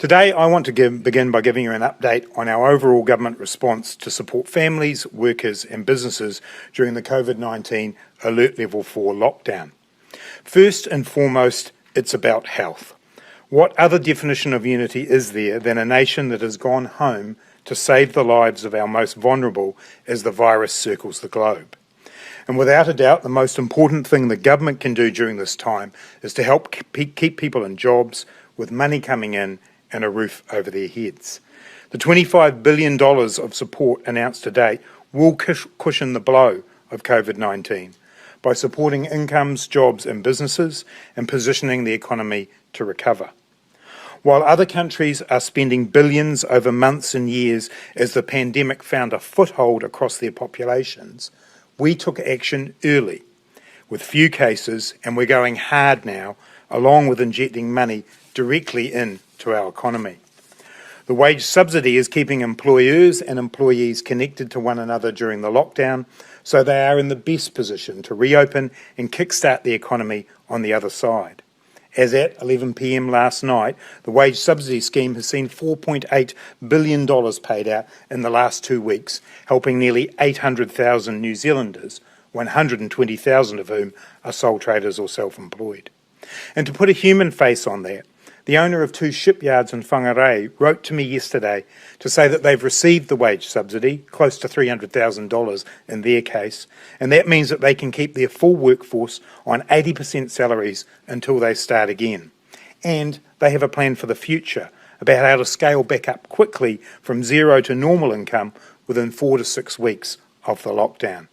Today, I want to begin by giving you an update on our overall government response to support families, workers and businesses during the Covid-19 Alert Level 4 lockdown. First and foremost, it's about health. What other definition of unity is there than a nation that has gone home to save the lives of our most vulnerable as the virus circles the globe? And without a doubt, the most important thing the government can do during this time is to help keep people in jobs, with money coming in and a roof over their heads. The $25 billion of support announced to date will cushion the blow of Covid-19 by supporting incomes, jobs and businesses and positioning the economy to recover. While other countries are spending billions over months and years as the pandemic found a foothold across their populations, we took action early with few cases, and we're going hard now, along with injecting money directly into our economy. The wage subsidy is keeping employers and employees connected to one another during the lockdown, so they are in the best position to reopen and kickstart the economy on the other side. As at 11 p.m. last night, the wage subsidy scheme has seen $4.8 billion paid out in the last 2 weeks, helping nearly 800,000 New Zealanders, 120,000 of whom are sole traders or self-employed. And to put a human face on that, the owner of 2 shipyards in Whangarei wrote to me yesterday to say that they've received the wage subsidy, close to $300,000 in their case, and that means that they can keep their full workforce on 80% salaries until they start again. And they have a plan for the future about how to scale back up quickly from zero to normal income within 4 to 6 weeks of the lockdown.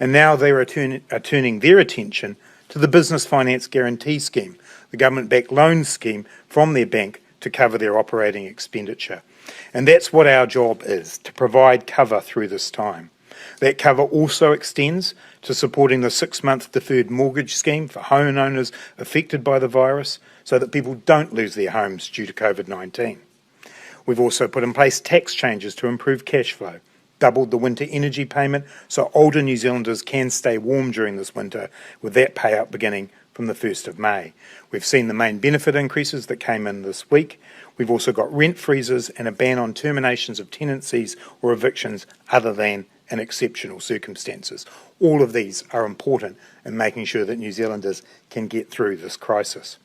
And now they are turning their attention to the Business Finance Guarantee Scheme, the government-backed loan scheme from their bank to cover their operating expenditure. And that's what our job is, to provide cover through this time. That cover also extends to supporting the 6-month deferred mortgage scheme for homeowners affected by the virus so that people don't lose their homes due to Covid-19. We've also put in place tax changes to improve cash flow, doubled the winter energy payment so older New Zealanders can stay warm during this winter, with that payout beginning from the 1st of May. We've seen the main benefit increases that came in this week. We've also got rent freezes and a ban on terminations of tenancies or evictions other than in exceptional circumstances. All of these are important in making sure that New Zealanders can get through this crisis.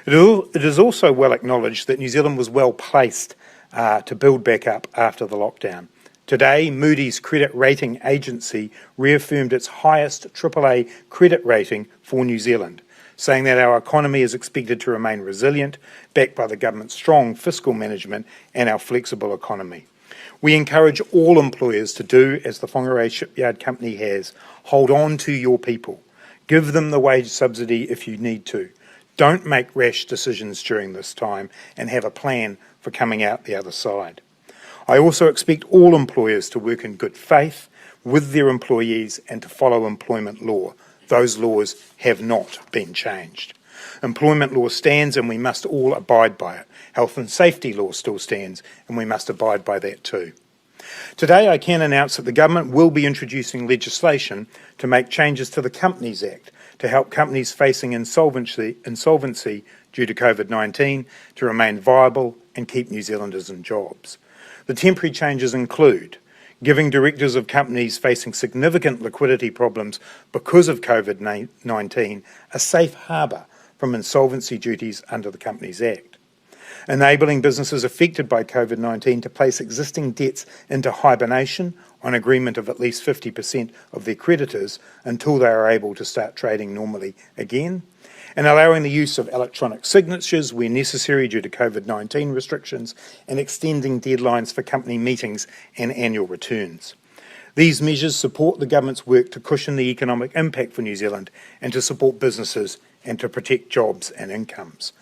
It is also well acknowledged that New Zealand was well placed to build back up after the lockdown. Today, Moody's credit rating agency reaffirmed its highest AAA credit rating for New Zealand, saying that our economy is expected to remain resilient, backed by the government's strong fiscal management and our flexible economy. We encourage all employers to do as the Whangarei Shipyard Company has: hold on to your people. Give them the wage subsidy if you need to. Don't make rash decisions during this time, and have a plan for coming out the other side. I also expect all employers to work in good faith with their employees and to follow employment law. Those laws have not been changed. Employment law stands and we must all abide by it. Health and safety law still stands and we must abide by that too. Today I can announce that the government will be introducing legislation to make changes to the Companies Act to help companies facing insolvency due to Covid-19 to remain viable and keep New Zealanders in jobs. The temporary changes include giving directors of companies facing significant liquidity problems because of Covid-19 a safe harbour from insolvency duties under the Companies Act, enabling businesses affected by Covid-19 to place existing debts into hibernation on agreement of at least 50% of their creditors until they are able to start trading normally again, and allowing the use of electronic signatures where necessary due to Covid-19 restrictions, and extending deadlines for company meetings and annual returns. These measures support the government's work to cushion the economic impact for New Zealand and to support businesses and to protect jobs and incomes.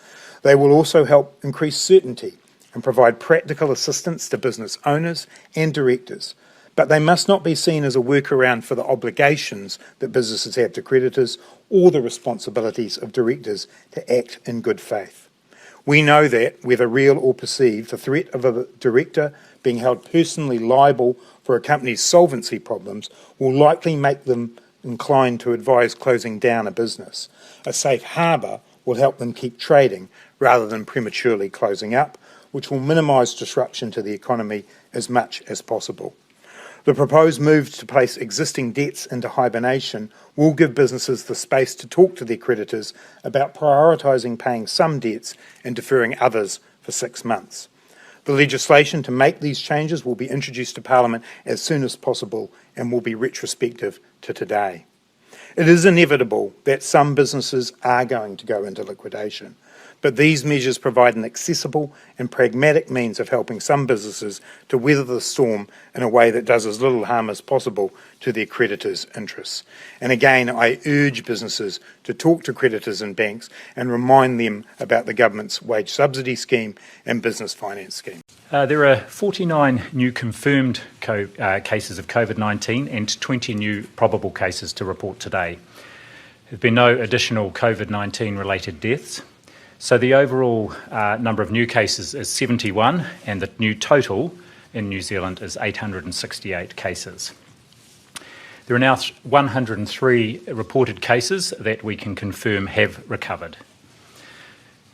They will also help increase certainty and provide practical assistance to business owners and directors, but they must not be seen as a workaround for the obligations that businesses have to creditors or the responsibilities of directors to act in good faith. We know that, whether real or perceived, the threat of a director being held personally liable for a company's solvency problems will likely make them inclined to advise closing down a business. A safe harbour will help them keep trading rather than prematurely closing up, which will minimise disruption to the economy as much as possible. The proposed move to place existing debts into hibernation will give businesses the space to talk to their creditors about prioritising paying some debts and deferring others for 6 months. The legislation to make these changes will be introduced to Parliament as soon as possible and will be retrospective to today. It is inevitable that some businesses are going to go into liquidation, but these measures provide an accessible and pragmatic means of helping some businesses to weather the storm in a way that does as little harm as possible to their creditors' interests. And again, I urge businesses to talk to creditors and banks and remind them about the government's wage subsidy scheme and business finance scheme. There are 49 new confirmed cases of COVID-19 and 20 new probable cases to report today. There have been no additional COVID-19 related deaths. So the overall number of new cases is 71, and the new total in New Zealand is 868 cases. There are now 103 reported cases that we can confirm have recovered.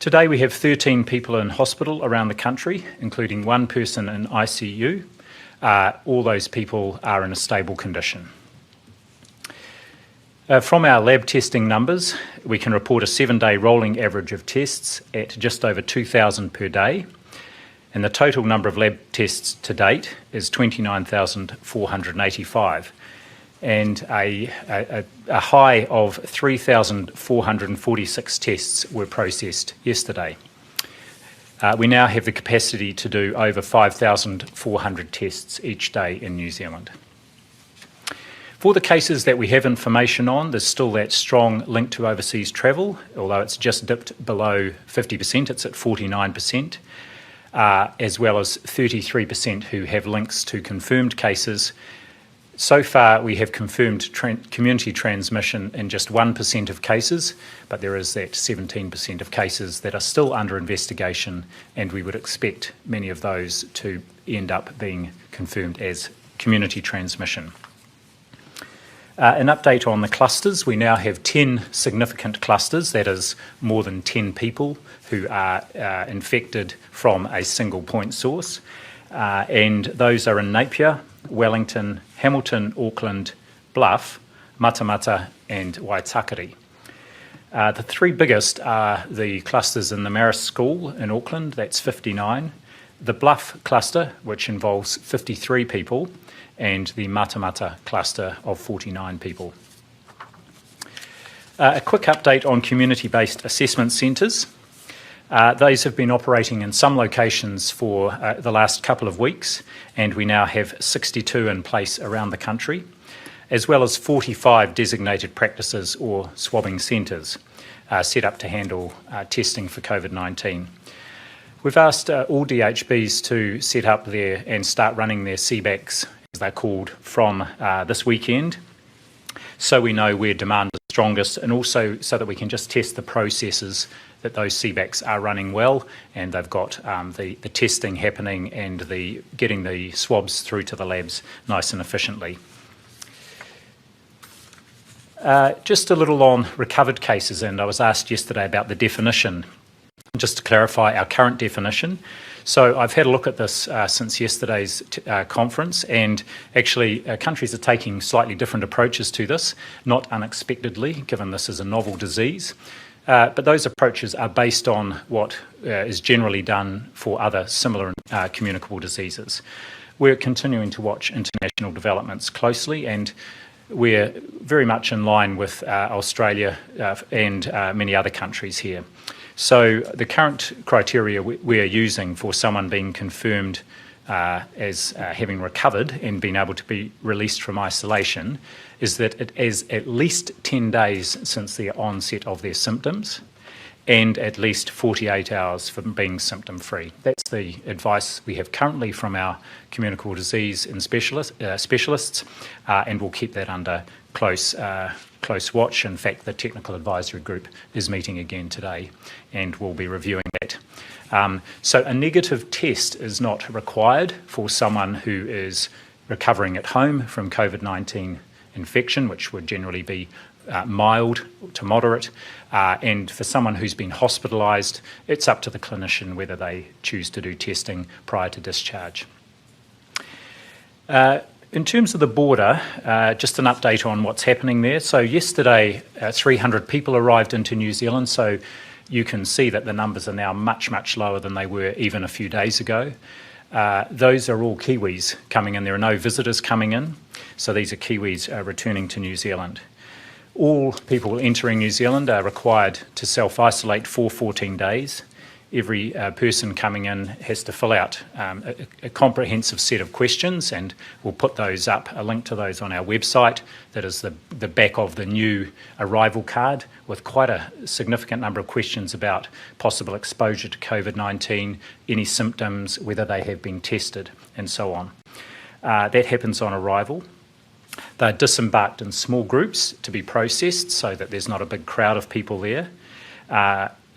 Today we have 13 people in hospital around the country, including one person in ICU. All those people are in a stable condition. From our lab testing numbers, we can report a 7-day rolling average of tests at just over 2,000 per day, and the total number of lab tests to date is 29,485, and a high of 3,446 tests were processed yesterday. We now have the capacity to do over 5,400 tests each day in New Zealand. For the cases that we have information on, there's still that strong link to overseas travel, although it's just dipped below 50%, it's at 49%, as well as 33% who have links to confirmed cases. So far, we have confirmed community transmission in just 1% of cases, but there is that 17% of cases that are still under investigation, and we would expect many of those to end up being confirmed as community transmission. An update on the clusters. We now have 10 significant clusters, that is more than 10 people who are infected from a single point source, and those are in Napier, Wellington, Hamilton, Auckland, Bluff, Matamata and Waitakere. The three biggest are the clusters in the Marist School in Auckland, that's 59, the Bluff cluster, which involves 53 people, and the Matamata cluster of 49 people. A quick update on community-based assessment centres. Those have been operating in some locations for the last couple of weeks, and we now have 62 in place around the country, as well as 45 designated practices or swabbing centres set up to handle testing for COVID-19. We've asked all DHBs to set up there and start running their CBACs, as they're called, from this weekend, so we know where demand is strongest, and also so that we can just test the processes that those CBACs are running well, and they've got the testing happening and getting the swabs through to the labs nice and efficiently. Just a little on recovered cases, and I was asked yesterday about the definition. Just to clarify our current definition. So I've had a look at this since yesterday's conference, and actually countries are taking slightly different approaches to this, not unexpectedly, given this is a novel disease. But those approaches are based on what is generally done for other similar communicable diseases. We're continuing to watch international developments closely, and we're very much in line with Australia and many other countries here. So the current criteria we are using for someone being confirmed as having recovered and being able to be released from isolation is that it is at least 10 days since the onset of their symptoms and at least 48 hours from being symptom-free. That's the advice we have currently from our communicable disease and specialists, and we'll keep that under close watch. In fact, the technical advisory group is meeting again today, and we'll be reviewing that. So a negative test is not required for someone who is recovering at home from COVID-19 infection, which would generally be mild to moderate, and for someone who's been hospitalised, it's up to the clinician whether they choose to do testing prior to discharge. In terms of the border, just an update on what's happening there. So yesterday, 300 people arrived into New Zealand, so you can see that the numbers are now much, much lower than they were even a few days ago. Those are all Kiwis coming in. There are no visitors coming in, so these are Kiwis returning to New Zealand. All people entering New Zealand are required to self-isolate for 14 days. Every person coming in has to fill out a comprehensive set of questions, and we'll put those up, a link to those on our website. That is the back of the new arrival card, with quite a significant number of questions about possible exposure to COVID-19, any symptoms, whether they have been tested, and so on. That happens on arrival. They're disembarked in small groups to be processed so that there's not a big crowd of people there.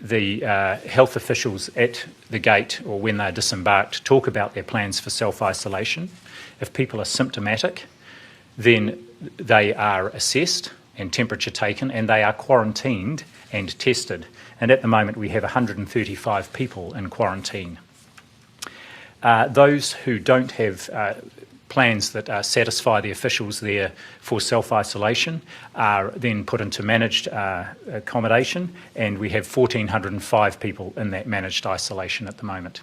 The health officials at the gate, or when they're disembarked, talk about their plans for self-isolation. If people are symptomatic, then they are assessed and temperature taken, and they are quarantined and tested. And at the moment, we have 135 people in quarantine. Those who don't have plans that satisfy the officials there for self-isolation are then put into managed accommodation, and we have 1,405 people in that managed isolation at the moment.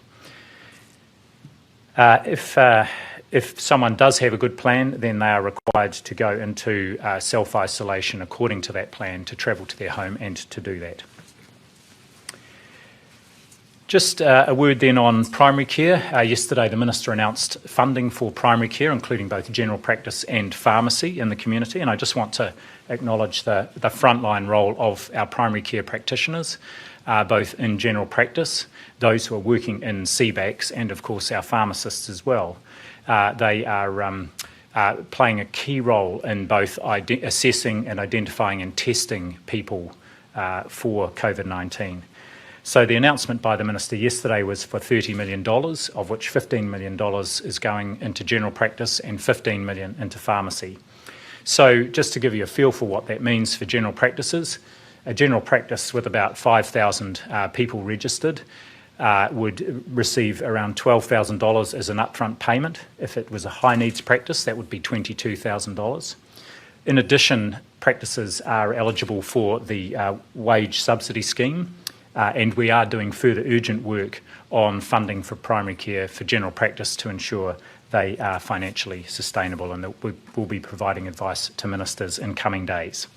If someone does have a good plan, then they are required to go into self-isolation according to that plan, to travel to their home and to do that. Just a word then on primary care. Yesterday the Minister announced funding for primary care, including both general practice and pharmacy in the community, and I just want to acknowledge the frontline role of our primary care practitioners, both in general practice, those who are working in CBACs, and of course our pharmacists as well. They are playing a key role in both assessing and identifying and testing people for COVID-19. So the announcement by the Minister yesterday was for $30 million, of which $15 million is going into general practice and $15 million into pharmacy. So just to give you a feel for what that means for general practices, a general practice with about 5,000 people registered would receive around $12,000 as an upfront payment. If it was a high needs practice, that would be $22,000. In addition, practices are eligible for the wage subsidy scheme, and we are doing further urgent work on funding for primary care for general practice to ensure they are financially sustainable, and that we'll be providing advice to ministers in coming days.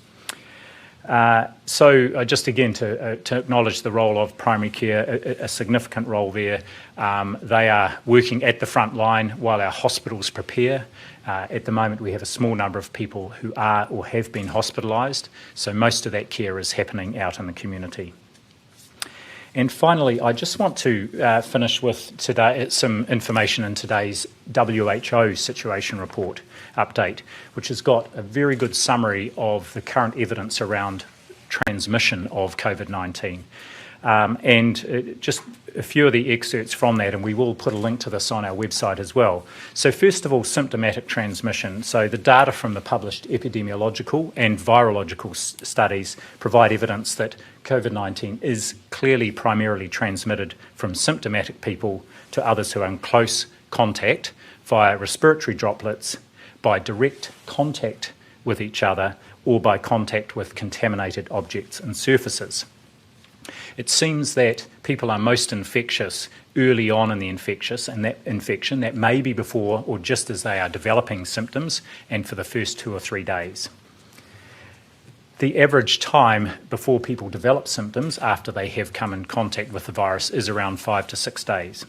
So just again to acknowledge the role of primary care, a significant role there. They are working at the front line while our hospitals prepare. At the moment we have a small number of people who are or have been hospitalised, so most of that care is happening out in the community. And finally, I just want to finish with today some information in today's WHO situation report update, which has got a very good summary of the current evidence around transmission of COVID-19. And just a few of the excerpts from that, and we will put a link to this on our website as well. So first of all, symptomatic transmission. So the data from the published epidemiological and virological studies provide evidence that COVID-19 is clearly primarily transmitted from symptomatic people to others who are in close contact via respiratory droplets, by direct contact with each other, or by contact with contaminated objects and surfaces. It seems that people are most infectious early on in the infection, that may be before or just as they are developing symptoms, and for the first 2 or 3 days. The average time before people develop symptoms after they have come in contact with the virus is around 5 to 6 days.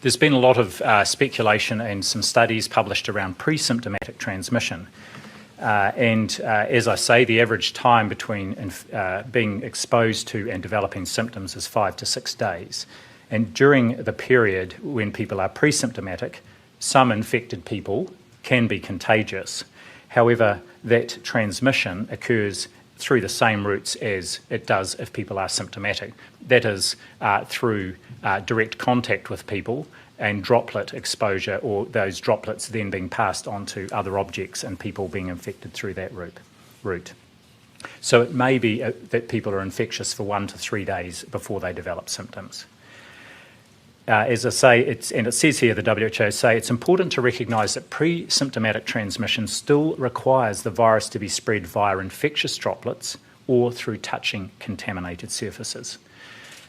There's been a lot of speculation and some studies published around pre-symptomatic transmission. As I say, the average time between being exposed to and developing symptoms is 5 to 6 days. And during the period when people are pre-symptomatic, some infected people can be contagious. However, that transmission occurs through the same routes as it does if people are symptomatic. That is through direct contact with people and droplet exposure, or those droplets then being passed on to other objects and people being infected through that route. route. So it may be that people are infectious for 1 to 3 days before they develop symptoms. As I say, and it says here, the WHO say, it's important to recognise that pre-symptomatic transmission still requires the virus to be spread via infectious droplets or through touching contaminated surfaces.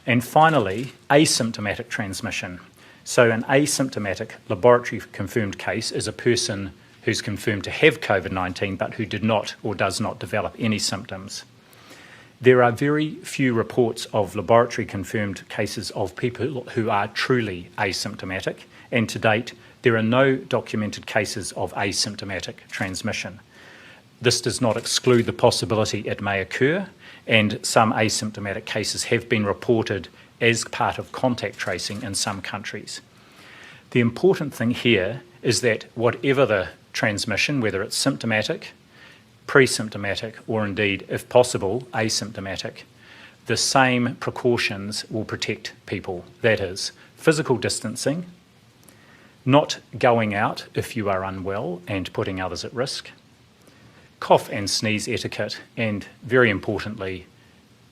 And finally, asymptomatic transmission. So an asymptomatic laboratory-confirmed case is a person who's confirmed to have COVID-19 but who did not or does not develop any symptoms. There are very few reports of laboratory-confirmed cases of people who are truly asymptomatic, and to date, there are no documented cases of asymptomatic transmission. This does not exclude the possibility it may occur, and some asymptomatic cases have been reported as part of contact tracing in some countries. The important thing here is that whatever the transmission, whether it's symptomatic, pre-symptomatic, or indeed, if possible, asymptomatic, the same precautions will protect people. That is, physical distancing, not going out if you are unwell and putting others at risk, cough and sneeze etiquette, and very importantly,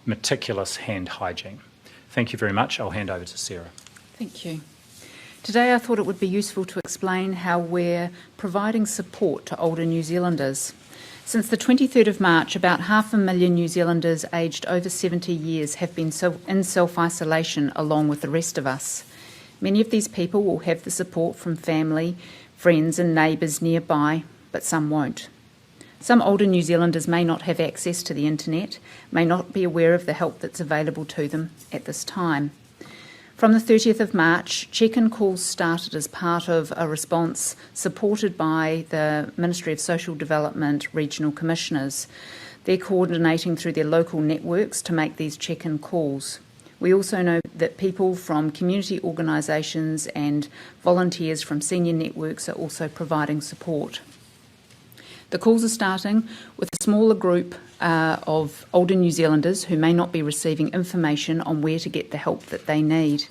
meticulous hand hygiene. Thank you very much. I'll hand over to Sarah. Thank you. Today I thought it would be useful to explain how we're providing support to older New Zealanders. Since the 23rd of March, about 500,000 New Zealanders aged over 70 years have been in self-isolation along with the rest of us. Many of these people will have the support from family, friends and neighbours nearby, but some won't. Some older New Zealanders may not have access to the internet, may not be aware of the help that's available to them at this time. From the 30th of March, check-in calls started as part of a response supported by the Ministry of Social Development Regional Commissioners. They're coordinating through their local networks to make these check-in calls. We also know that people from community organisations and volunteers from senior networks are also providing support. The calls are starting with a smaller group of older New Zealanders who may not be receiving information on where to get the help that they need.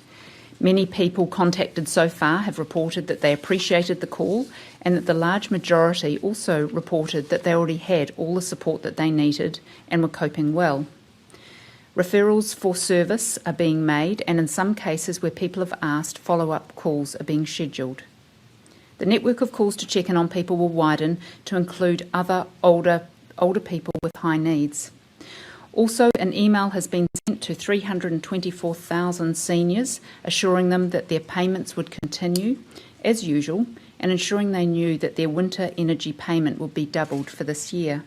Many people contacted so far have reported that they appreciated the call, and that the large majority also reported that they already had all the support that they needed and were coping well. Referrals for service are being made, and in some cases where people have asked, follow-up calls are being scheduled. The network of calls to check in on people will widen to include other older people with high needs. Also, an email has been sent to 324,000 seniors, assuring them that their payments would continue as usual and ensuring they knew that their winter energy payment would be doubled for this year.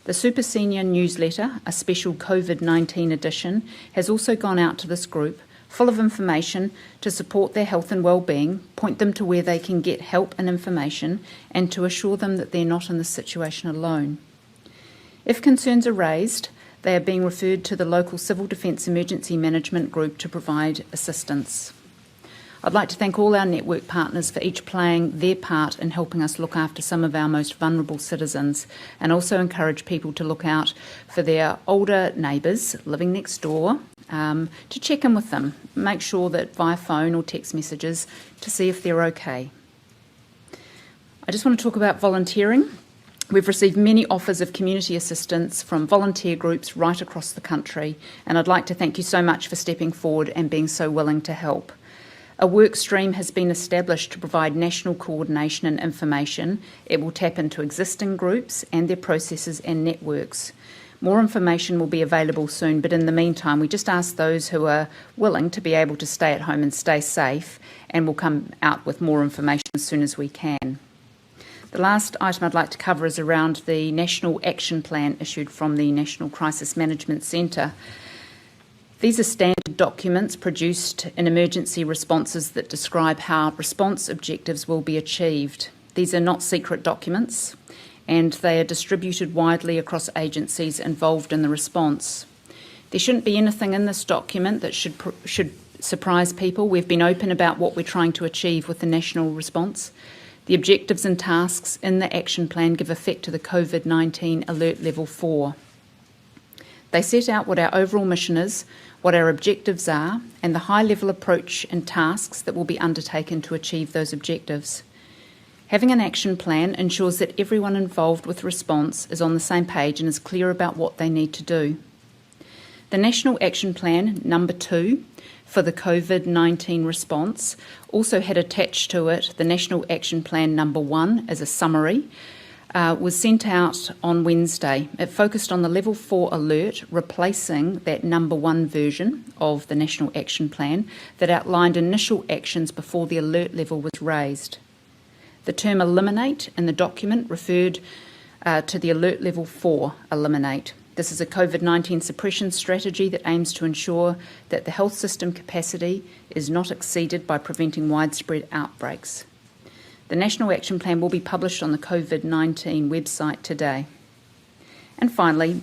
The Super Senior newsletter, a special COVID-19 edition, has also gone out to this group, full of information to support their health and well-being, point them to where they can get help and information, and to assure them that they're not in this situation alone. If concerns are raised, they are being referred to the local Civil Defence Emergency Management Group to provide assistance. I'd like to thank all our network partners for each playing their part in helping us look after some of our most vulnerable citizens, and also encourage people to look out for their older neighbours living next door, to check in with them, make sure that via phone or text messages to see if they're okay. I just want to talk about volunteering. We've received many offers of community assistance from volunteer groups right across the country, and I'd like to thank you so much for stepping forward and being so willing to help. A work stream has been established to provide national coordination and information. It will tap into existing groups and their processes and networks. More information will be available soon, but in the meantime, we just ask those who are willing to be able to stay at home and stay safe, and we'll come out with more information as soon as we can. The last item I'd like to cover is around the National Action Plan issued from the National Crisis Management Centre. These are standard documents produced in emergency responses that describe how response objectives will be achieved. These are not secret documents, and they are distributed widely across agencies involved in the response. There shouldn't be anything in this document that should surprise people. We've been open about what we're trying to achieve with the national response. The objectives and tasks in the action plan give effect to the COVID-19 Alert Level 4. They set out what our overall mission is, what our objectives are, and the high-level approach and tasks that will be undertaken to achieve those objectives. Having an action plan ensures that everyone involved with response is on the same page and is clear about what they need to do. The National Action Plan number 2 for the COVID-19 response also had attached to it the National Action Plan number 1 as a summary, was sent out on Wednesday. It focused on the Level 4 alert, replacing that number 1 version of the National Action Plan that outlined initial actions before the alert level was raised. The term eliminate in the document referred to the alert level 4, eliminate. This is a COVID-19 suppression strategy that aims to ensure that the health system capacity is not exceeded by preventing widespread outbreaks. The National Action Plan will be published on the COVID-19 website today. And finally,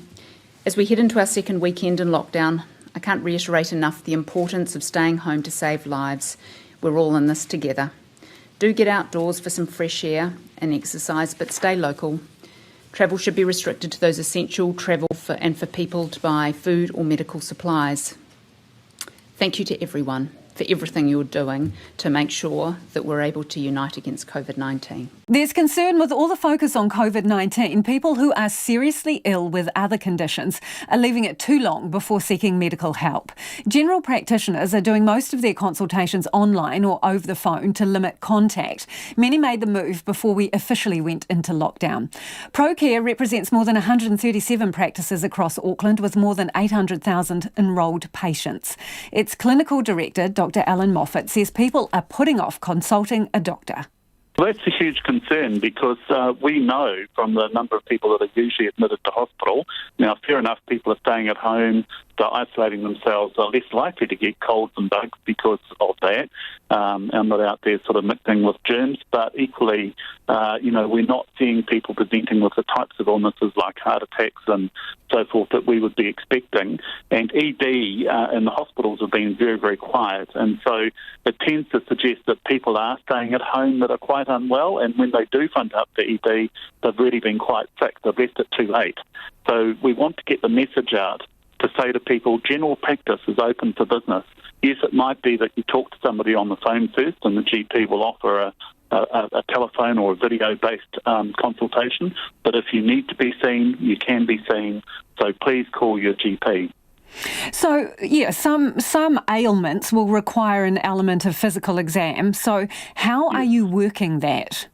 as we head into our second weekend in lockdown, I can't reiterate enough the importance of staying home to save lives. We're all in this together. Do get outdoors for some fresh air and exercise, but stay local. Travel should be restricted to those essential travel and for people to buy food or medical supplies. Thank you to everyone for everything you're doing to make sure that we're able to unite against COVID-19. There's concern with all the focus on COVID-19. People who are seriously ill with other conditions are leaving it too long before seeking medical help. General practitioners are doing most of their consultations online or over the phone to limit contact. Many made the move before we officially went into lockdown. ProCare represents more than 137 practices across Auckland with more than 800,000 enrolled patients. Its clinical director, Dr. Alan Moffat, says people are putting off consulting a doctor. Well, that's a huge concern because we know from the number of people that are usually admitted to hospital, now fair enough, people are staying at home, they're isolating themselves, are less likely to get colds and bugs because of that, and not out there sort of mixing with germs, but equally, we're not seeing people presenting with the types of illnesses like heart attacks and so forth that we would be expecting. And ED in the hospitals have been very, very quiet. And so it tends to suggest that people are staying at home that are quite unwell. And when they do front up to ED, they've really been quite sick. They've left it too late. So we want to get the message out to say to people, general practice is open for business. Yes, it might be that you talk to somebody on the phone first and the GP will offer a telephone or a video-based consultation, but if you need to be seen, you can be seen, so please call your GP. So, some ailments will require an element of physical exam, so how are you working that?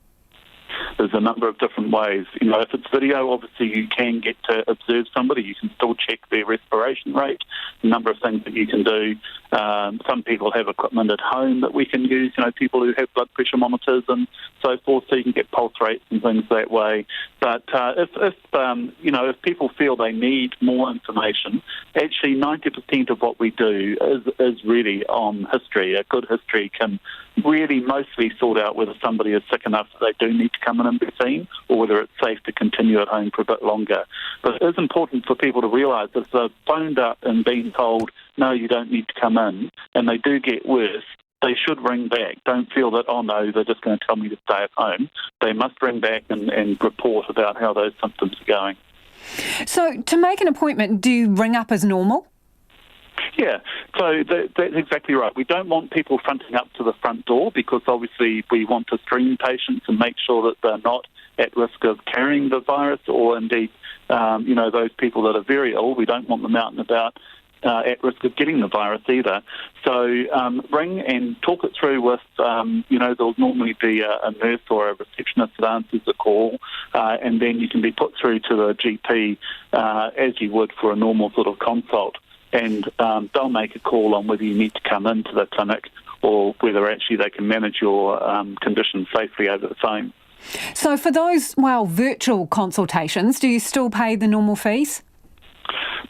There's a number of different ways. If it's video, obviously you can get to observe somebody. You can still check their respiration rate, a number of things that you can do. Some people have equipment at home that we can use, people who have blood pressure monitors and so forth, so you can get pulse rates and things that way. But if people feel they need more information, actually 90% of what we do is really on history. A good history can really mostly sort out whether somebody is sick enough that they do need to come in and be seen, or whether it's safe to continue at home for a bit longer. But it is important for people to realise that if they're phoned up and being told, no, you don't need to come in, and they do get worse, they should ring back. Don't feel that, oh no, they're just going to tell me to stay at home. They must ring back and report about how those symptoms are going. So to make an appointment, do you ring up as normal? Yeah, so that's exactly right. We don't want people fronting up to the front door because obviously we want to screen patients and make sure that they're not at risk of carrying the virus, or indeed, those people that are very ill, we don't want them out and about at risk of getting the virus either. So ring and talk it through with, there'll normally be a nurse or a receptionist that answers the call, and then you can be put through to the GP as you would for a normal sort of consult. And they'll make a call on whether you need to come into the clinic or whether actually they can manage your condition safely over the phone. So for those, virtual consultations, do you still pay the normal fees?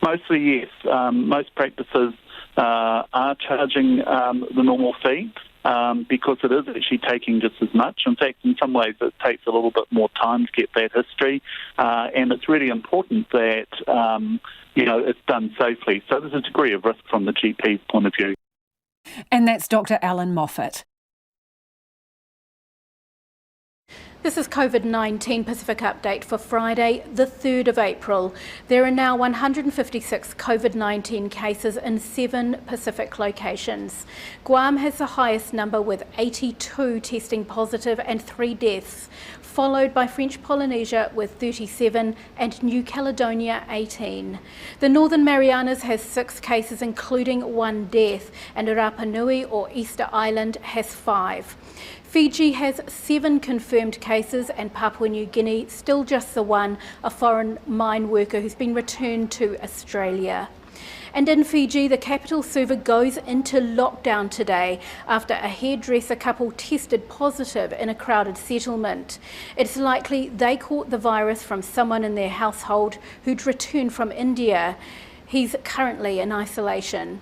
Mostly, yes. Most practices are charging the normal fee because it is actually taking just as much. In fact, in some ways it takes a little bit more time to get that history, and it's really important that it's done safely. So there's a degree of risk from the GP's point of view. And that's Dr. Alan Moffat. This is Covid-19 Pacific Update for Friday, the 3rd of April. There are now 156 Covid-19 cases in 7 Pacific locations. Guam has the highest number with 82 testing positive and 3 deaths, followed by French Polynesia with 37 and New Caledonia 18. The Northern Marianas has 6 cases including 1 death, and Rapa Nui or Easter Island has 5. Fiji has 7 confirmed cases and Papua New Guinea still just the 1, a foreign mine worker who's been returned to Australia. And in Fiji, the capital server goes into lockdown today after a hairdresser couple tested positive in a crowded settlement. It's likely they caught the virus from someone in their household who'd returned from India. He's currently in isolation.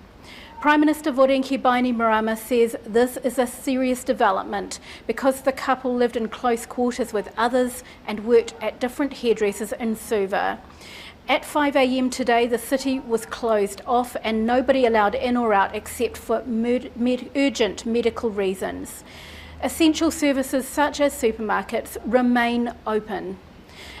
Prime Minister Vorenki Bainimarama says this is a serious development because the couple lived in close quarters with others and worked at different hairdressers in Suva. At 5 a.m. today, the city was closed off and nobody allowed in or out except for urgent medical reasons. Essential services such as supermarkets remain open.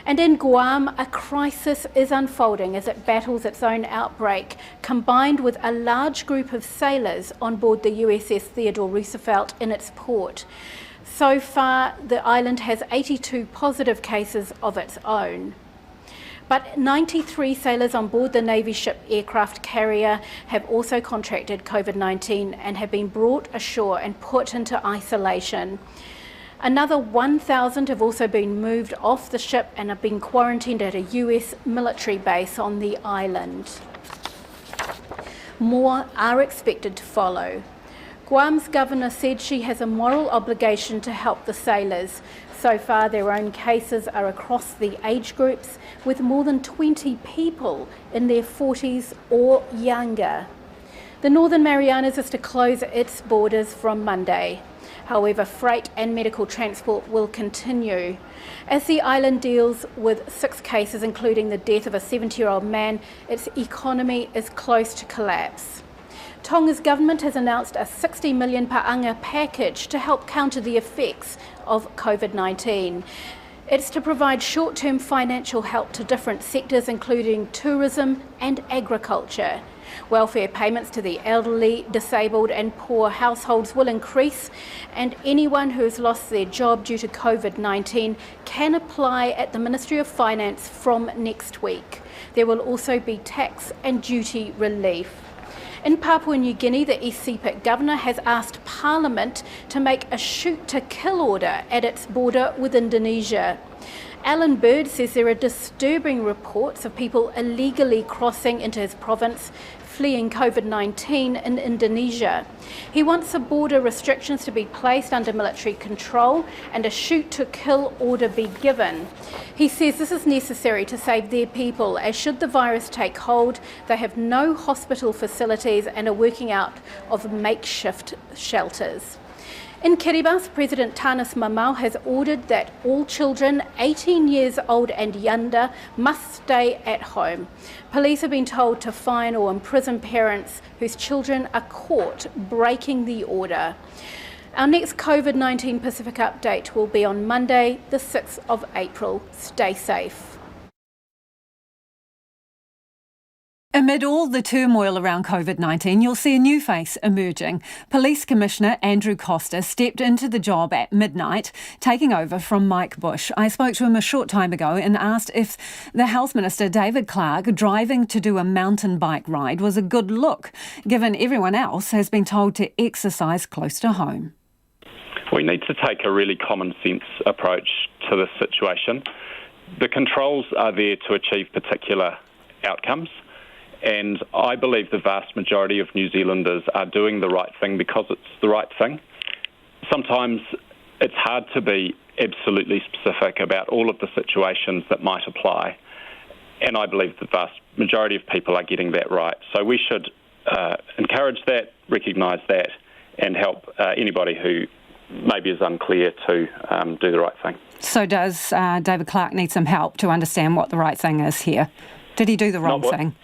And in Guam, a crisis is unfolding as it battles its own outbreak, combined with a large group of sailors on board the USS Theodore Roosevelt in its port. So far, the island has 82 positive cases of its own. But 93 sailors on board the Navy ship aircraft carrier have also contracted COVID-19 and have been brought ashore and put into isolation. Another 1,000 have also been moved off the ship and have been quarantined at a US military base on the island. More are expected to follow. Guam's governor said she has a moral obligation to help the sailors. So far, their own cases are across the age groups, with more than 20 people in their 40s or younger. The Northern Marianas is to close its borders from Monday. However, freight and medical transport will continue. As the island deals with 6 cases, including the death of a 70-year-old man, its economy is close to collapse. Tonga's government has announced a 60 million pa'anga package to help counter the effects of COVID-19. It's to provide short-term financial help to different sectors, including tourism and agriculture. Welfare payments to the elderly, disabled and poor households will increase, and anyone who has lost their job due to COVID-19 can apply at the Ministry of Finance from next week. There will also be tax and duty relief. In Papua New Guinea, the East Sepik governor has asked Parliament to make a shoot-to-kill order at its border with Indonesia. Alan Bird says there are disturbing reports of people illegally crossing into his province, fleeing COVID-19 in Indonesia. He wants the border restrictions to be placed under military control and a shoot-to-kill order be given. He says this is necessary to save their people, as should the virus take hold, they have no hospital facilities and are working out of makeshift shelters. In Kiribati, President Tanis Mamau has ordered that all children 18 years old and younger must stay at home. Police have been told to fine or imprison parents whose children are caught breaking the order. Our next COVID-19 Pacific update will be on Monday, the 6th of April. Stay safe. Amid all the turmoil around COVID-19, you'll see a new face emerging. Police Commissioner Andrew Costa stepped into the job at midnight, taking over from Mike Bush. I spoke to him a short time ago and asked if the Health Minister, David Clark, driving to do a mountain bike ride was a good look, given everyone else has been told to exercise close to home. We need to take a really common sense approach to this situation. The controls are there to achieve particular outcomes. And I believe the vast majority of New Zealanders are doing the right thing because it's the right thing. Sometimes it's hard to be absolutely specific about all of the situations that might apply. And I believe the vast majority of people are getting that right. So we should encourage that, recognise that, and help anybody who maybe is unclear to do the right thing. So does David Clark need some help to understand what the right thing is here? Did he do the wrong thing?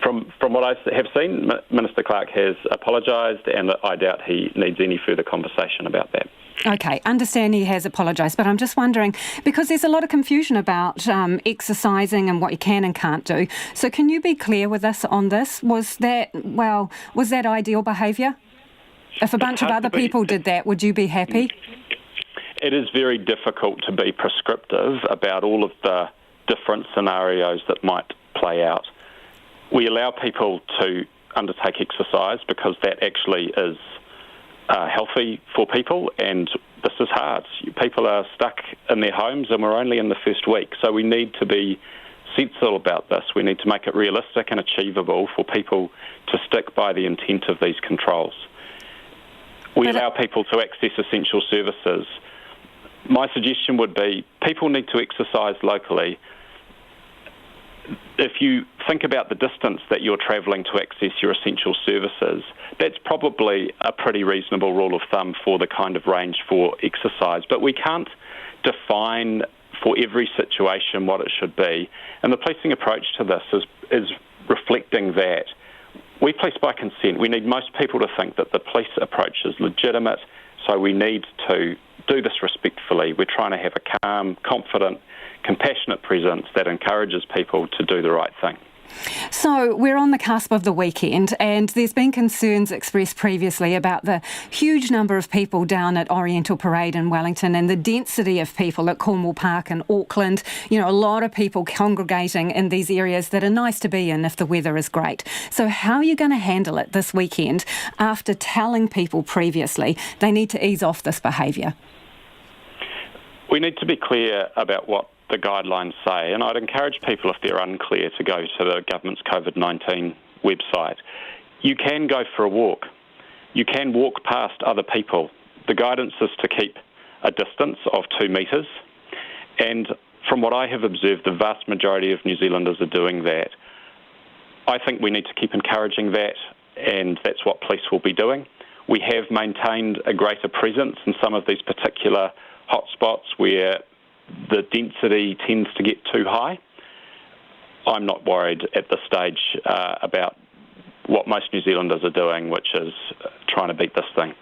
From what I have seen, Minister Clark has apologised, and I doubt he needs any further conversation about that. Okay, understand he has apologised, but I'm just wondering, because there's a lot of confusion about exercising and what you can and can't do. So can you be clear with us on this? Was that ideal behaviour? If a bunch of other people did that, would you be happy? It is very difficult to be prescriptive about all of the different scenarios that might play out. We allow people to undertake exercise because that actually is healthy for people, and this is hard. People are stuck in their homes and we're only in the first week, so we need to be sensible about this. We need to make it realistic and achievable for people to stick by the intent of these controls. We allow people to access essential services. My suggestion would be people need to exercise locally. If you think about the distance that you're travelling to access your essential services, that's probably a pretty reasonable rule of thumb for the kind of range for exercise. But we can't define for every situation what it should be. And the policing approach to this is reflecting that we police by consent. We need most people to think that the police approach is legitimate, so we need to do this respectfully. We're trying to have a calm, confident, compassionate presence that encourages people to do the right thing. So we're on the cusp of the weekend, and there's been concerns expressed previously about the huge number of people down at Oriental Parade in Wellington and the density of people at Cornwall Park in Auckland. You know, a lot of people congregating in these areas that are nice to be in if the weather is great. So how are you going to handle it this weekend after telling people previously they need to ease off this behaviour? We need to be clear about what the guidelines say, and I'd encourage people, if they're unclear, to go to the government's COVID-19 website. You can go for a walk. You can walk past other people. The guidance is to keep a distance of 2 metres, and from what I have observed, the vast majority of New Zealanders are doing that. I think we need to keep encouraging that, and that's what police will be doing. We have maintained a greater presence in some of these particular hotspots where the density tends to get too high. I'm not worried at this stage about what most New Zealanders are doing, which is trying to beat this thing.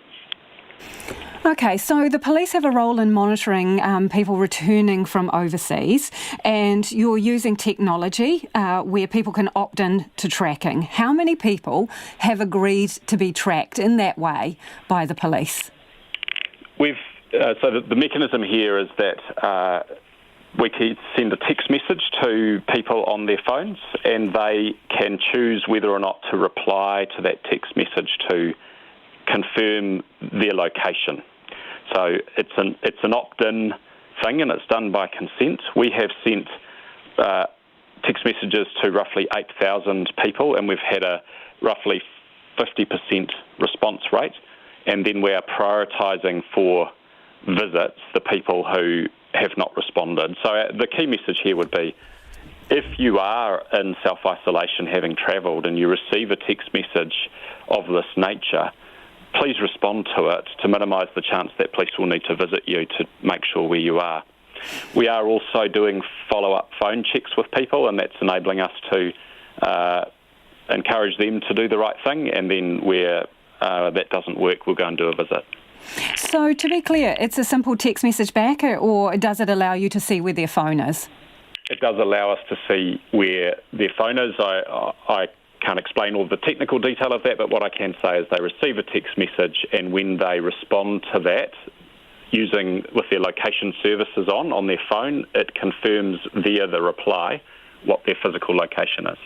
Okay, so the police have a role in monitoring people returning from overseas, and you're using technology where people can opt in to tracking. How many people have agreed to be tracked in that way by the police? So the mechanism here is that we can send a text message to people on their phones, and they can choose whether or not to reply to that text message to confirm their location. So it's an opt-in thing, and it's done by consent. We have sent text messages to roughly 8,000 people, and we've had a roughly 50% response rate, and then we are prioritising for visits the people who have not responded. So the key message here would be, if you are in self-isolation having travelled and you receive a text message of this nature, please respond to it to minimise the chance that police will need to visit you to make sure where you are. We are also doing follow-up phone checks with people, and that's enabling us to encourage them to do the right thing, and then where that doesn't work, we'll go and do a visit. So to be clear, it's a simple text message back, or does it allow you to see where their phone is? It does allow us to see where their phone is. I can't explain all the technical detail of that, but what I can say is they receive a text message, and when they respond to that, with their location services on their phone, it confirms via the reply what their physical location is.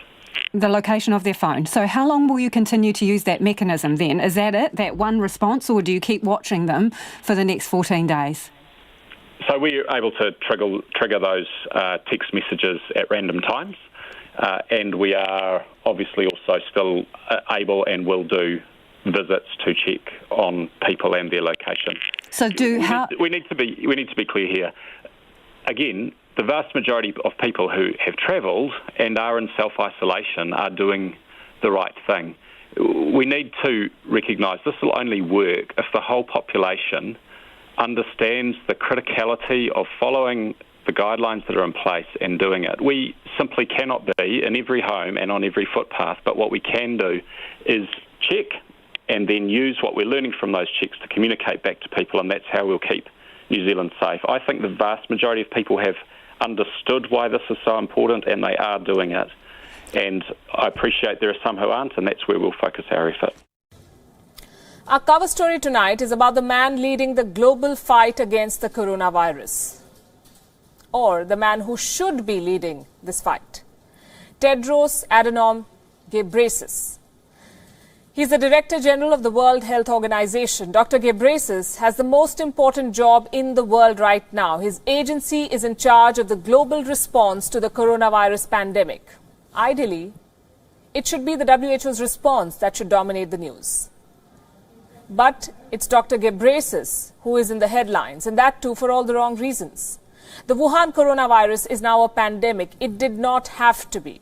The location of their phone. So how long will you continue to use that mechanism then? Is that it, that one response, or do you keep watching them for the next 14 days? So we're able to trigger those text messages at random times, and we are obviously also still able and will do visits to check on people and their location. So we need to be clear here. Again, the vast majority of people who have travelled and are in self-isolation are doing the right thing. We need to recognise this will only work if the whole population understands the criticality of following the guidelines that are in place and doing it. We simply cannot be in every home and on every footpath, but what we can do is check and then use what we're learning from those checks to communicate back to people, and that's how we'll keep New Zealand safe. I think the vast majority of people have understood why this is so important, and they are doing it. And I appreciate there are some who aren't, and that's where we'll focus our effort. Our cover story tonight is about the man leading the global fight against the coronavirus, or the man who should be leading this fight, Tedros Adhanom Ghebreyesus. He's the Director General of the World Health Organization. Dr. Ghebreyesus has the most important job in the world right now. His agency is in charge of the global response to the coronavirus pandemic. Ideally, it should be the WHO's response that should dominate the news. But it's Dr. Ghebreyesus who is in the headlines, and that too for all the wrong reasons. The Wuhan coronavirus is now a pandemic. It did not have to be.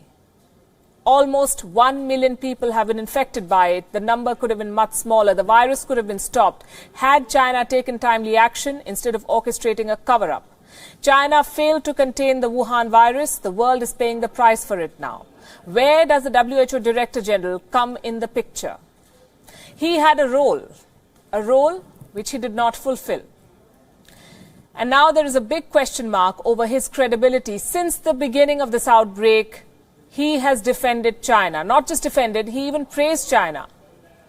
Almost 1 million people have been infected by it. The number could have been much smaller. The virus could have been stopped had China taken timely action instead of orchestrating a cover-up. China failed to contain the Wuhan virus. The world is paying the price for it now. Where does the WHO Director General come in the picture? He had a role which he did not fulfill. And now there is a big question mark over his credibility. Since the beginning of this outbreak, he has defended China. Not just defended, he even praised China.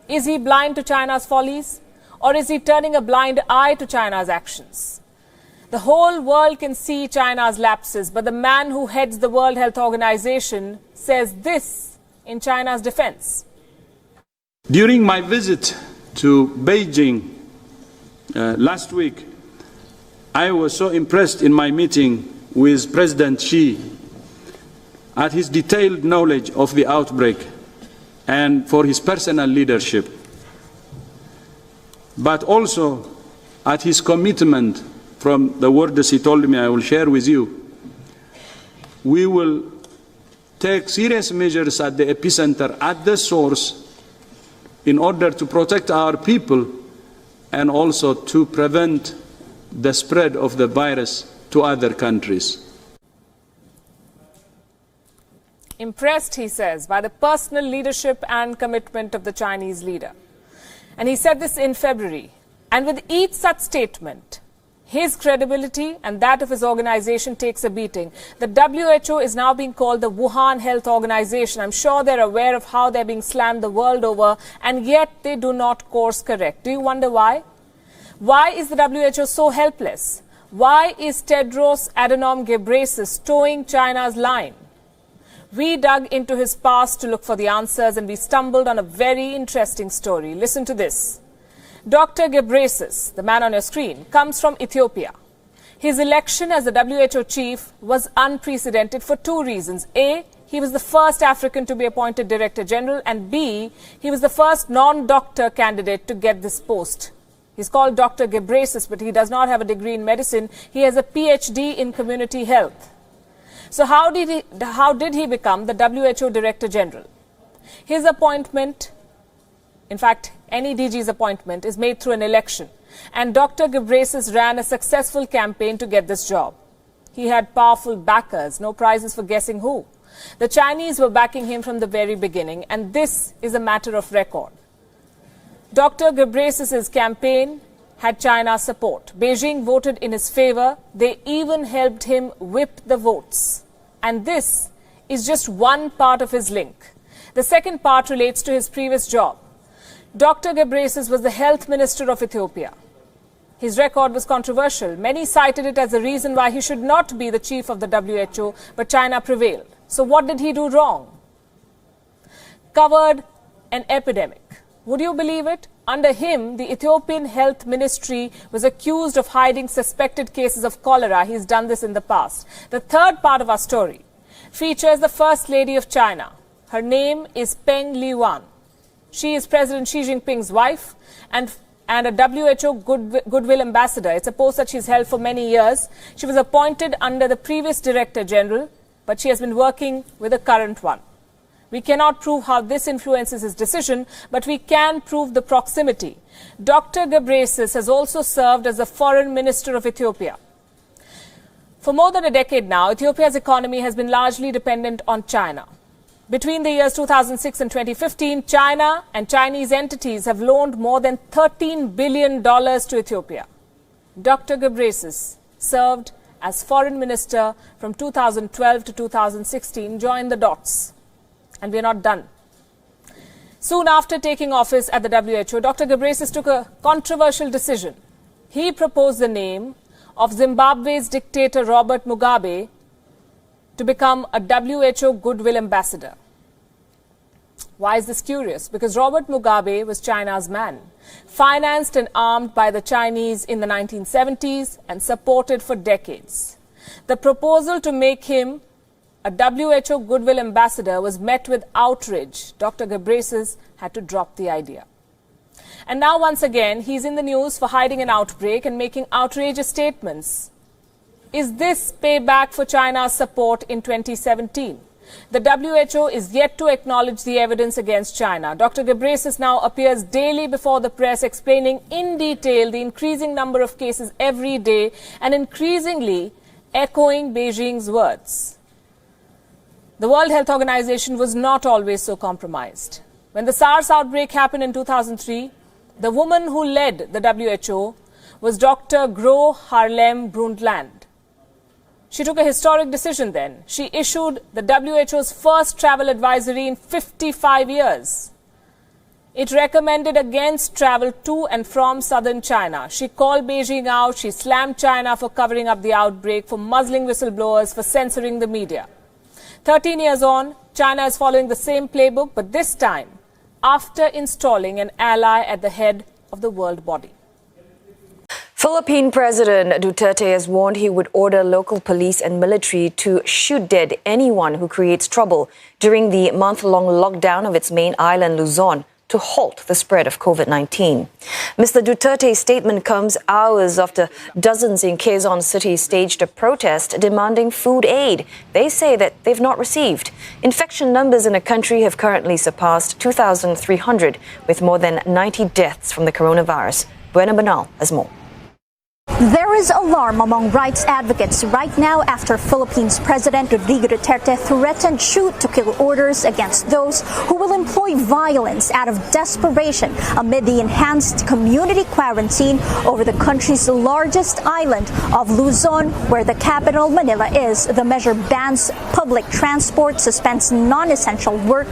Is he blind to China's follies? Or is he turning a blind eye to China's actions? The whole world can see China's lapses, but the man who heads the World Health Organization says this in China's defense. During my visit to Beijing last week, I was so impressed in my meeting with President Xi at his detailed knowledge of the outbreak and for his personal leadership, but also at his commitment from the words he told me I will share with you. We will take serious measures at the epicenter, at the source, in order to protect our people and also to prevent the spread of the virus to other countries. Impressed, he says, by the personal leadership and commitment of the Chinese leader. And he said this in February. And with each such statement, his credibility and that of his organization takes a beating. The WHO is now being called the Wuhan Health Organization. I'm sure they're aware of how they're being slammed the world over, and yet they do not course correct. Do you wonder why? Why is the WHO so helpless? Why is Tedros Adhanom Ghebreyesus towing China's line? We dug into his past to look for the answers, and we stumbled on a very interesting story. Listen to this. Dr. Ghebreyesus, the man on your screen, comes from Ethiopia. His election as the WHO chief was unprecedented for two reasons. A, he was the first African to be appointed Director General, and B, he was the first non-doctor candidate to get this post. He's called Dr. Ghebreyesus, but he does not have a degree in medicine. He has a PhD in community health. So how did he become the WHO Director General? His appointment, in fact, any DG's appointment, is made through an election. And Dr. Ghebreyesus ran a successful campaign to get this job. He had powerful backers, no prizes for guessing who. The Chinese were backing him from the very beginning, and this is a matter of record. Dr. Ghebreyesus' campaign had China's support. Beijing voted in his favor. They even helped him whip the votes. And this is just one part of his link. The second part relates to his previous job. Dr. Ghebreyesus was the health minister of Ethiopia. His record was controversial. Many cited it as the reason why he should not be the chief of the WHO, but China prevailed. So what did he do wrong? Covered an epidemic. Would you believe it? Under him, the Ethiopian Health Ministry was accused of hiding suspected cases of cholera. He's done this in the past. The third part of our story features the First Lady of China. Her name is Peng Liyuan. She is President Xi Jinping's wife and a WHO Goodwill Ambassador. It's a post that she's held for many years. She was appointed under the previous Director General, but she has been working with the current one. We cannot prove how this influences his decision, but we can prove the proximity. Dr. Ghebreyesus has also served as the Foreign Minister of Ethiopia. For more than a decade now, Ethiopia's economy has been largely dependent on China. Between the years 2006 and 2015, China and Chinese entities have loaned more than $13 billion to Ethiopia. Dr. Ghebreyesus served as foreign minister from 2012 to 2016. Join the dots. And we're not done. Soon after taking office at the WHO, Dr. Ghebreyesus took a controversial decision. He proposed the name of Zimbabwe's dictator Robert Mugabe to become a WHO Goodwill Ambassador. Why is this curious? Because Robert Mugabe was China's man, financed and armed by the Chinese in the 1970s and supported for decades. The proposal to make him a WHO Goodwill Ambassador was met with outrage. Dr. Ghebreyesus had to drop the idea. And now once again, he's in the news for hiding an outbreak and making outrageous statements. Is this payback for China's support in 2017? The WHO is yet to acknowledge the evidence against China. Dr. Ghebreyesus now appears daily before the press explaining in detail the increasing number of cases every day and increasingly echoing Beijing's words. The World Health Organization was not always so compromised. When the SARS outbreak happened in 2003, the woman who led the WHO was Dr. Gro Harlem Brundtland. She took a historic decision then. She issued the WHO's first travel advisory in 55 years. It recommended against travel to and from southern China. She called Beijing out. She slammed China for covering up the outbreak, for muzzling whistleblowers, for censoring the media. 13 years on, China is following the same playbook, but this time after installing an ally at the head of the world body. Philippine President Duterte has warned he would order local police and military to shoot dead anyone who creates trouble during the month-long lockdown of its main island, Luzon, to halt the spread of COVID-19. Mr. Duterte's statement comes hours after dozens in Quezon City staged a protest demanding food aid they say that they've not received. Infection numbers in the country have currently surpassed 2,300, with more than 90 deaths from the coronavirus. Buena Banal has more. There is alarm among rights advocates right now after Philippines President Rodrigo Duterte threatened shoot-to-kill orders against those who will employ violence out of desperation amid the enhanced community quarantine over the country's largest island of Luzon, where the capital, Manila, is. The measure bans public transport, suspends non-essential work,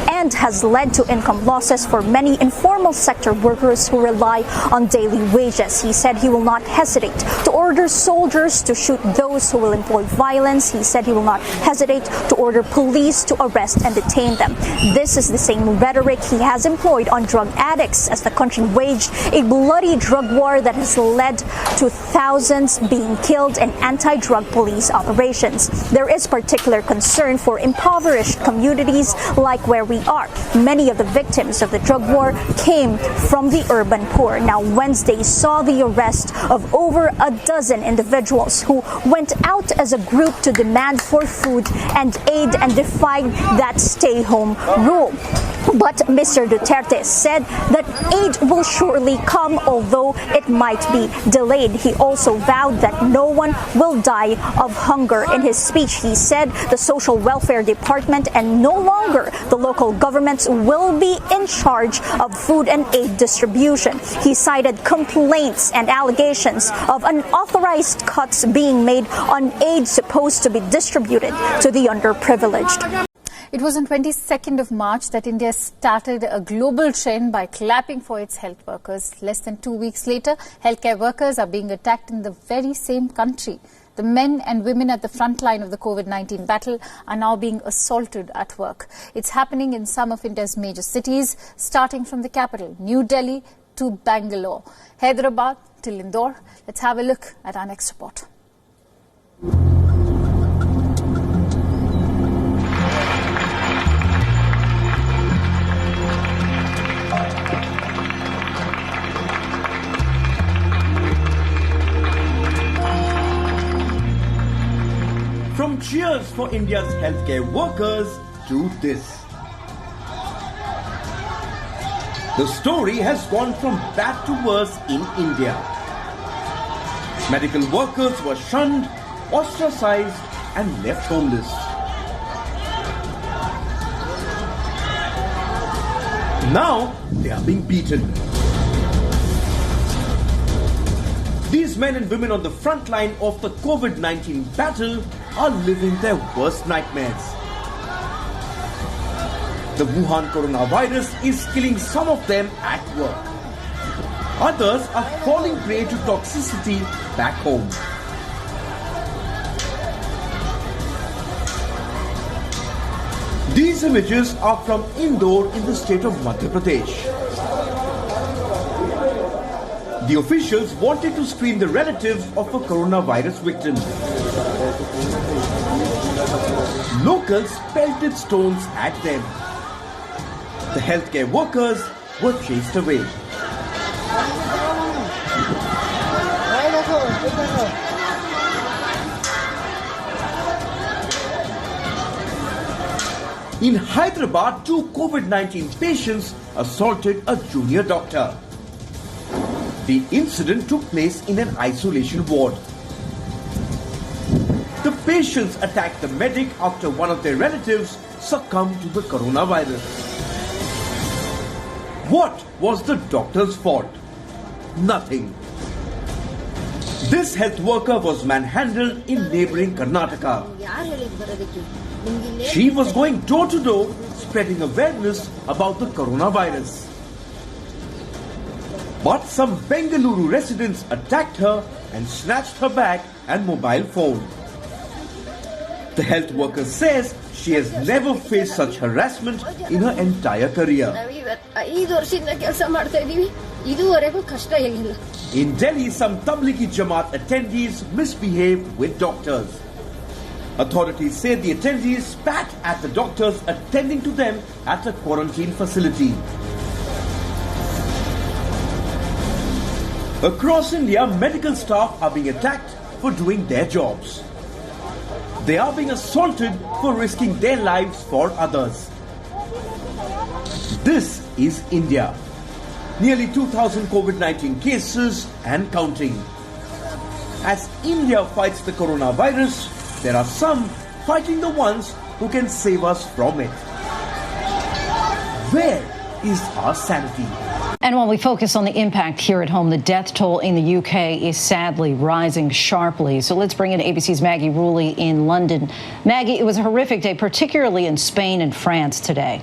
and has led to income losses for many informal sector workers who rely on daily wages. He said he will not hesitate to order soldiers to shoot those who will employ violence. He said he will not hesitate to order police to arrest and detain them. This is the same rhetoric he has employed on drug addicts as the country waged a bloody drug war that has led to thousands being killed in anti-drug police operations. There is particular concern for impoverished communities like where we are. Many of the victims of the drug war came from the urban poor. Now, Wednesday saw the arrest of over a dozen individuals who went out as a group to demand for food and aid and defied that stay-home rule. But Mr. Duterte said that aid will surely come, although it might be delayed. He also vowed that no one will die of hunger. In his speech, he said the Social Welfare Department and no longer the local governments will be in charge of food and aid distribution. He cited complaints and allegations of unauthorized cuts being made on aid supposed to be distributed to the underprivileged. It was on 22nd of March that India started a global trend by clapping for its health workers. Less than 2 weeks later, healthcare workers are being attacked in the very same country. The men and women at the front line of the COVID-19 battle are now being assaulted at work. It's happening in some of India's major cities, starting from the capital, New Delhi, to Bangalore, Hyderabad till Indore. Let's have a look at our next report. From cheers for India's healthcare workers to this. The story has gone from bad to worse in India. Medical workers were shunned, ostracized and left homeless. Now they are being beaten. These men and women on the front line of the COVID-19 battle are living their worst nightmares. The Wuhan coronavirus is killing some of them at work. Others are falling prey to toxicity back home. These images are from Indore in the state of Madhya Pradesh. The officials wanted to screen the relatives of a coronavirus victim. Locals pelted stones at them. The healthcare workers were chased away. In Hyderabad, 2 COVID-19 patients assaulted a junior doctor. The incident took place in an isolation ward. The patients attacked the medic after one of their relatives succumbed to the coronavirus. What was the doctor's fault? Nothing. This health worker was manhandled in neighboring Karnataka. She was going door to door, spreading awareness about the coronavirus. But some Bengaluru residents attacked her and snatched her bag and mobile phone. The health worker says she has never faced such harassment in her entire career. In Delhi, some Tablighi Jamaat attendees misbehaved with doctors. Authorities say the attendees spat at the doctors attending to them at a quarantine facility. Across India, medical staff are being attacked for doing their jobs. They are being assaulted for risking their lives for others. This is India. Nearly 2,000 COVID-19 cases and counting. As India fights the coronavirus, there are some fighting the ones who can save us from it. Where is our sanity? And while we focus on the impact here at home, the death toll in the UK is sadly rising sharply. So let's bring in ABC's Maggie Rulli in London. Maggie, it was a horrific day, particularly in Spain and France today.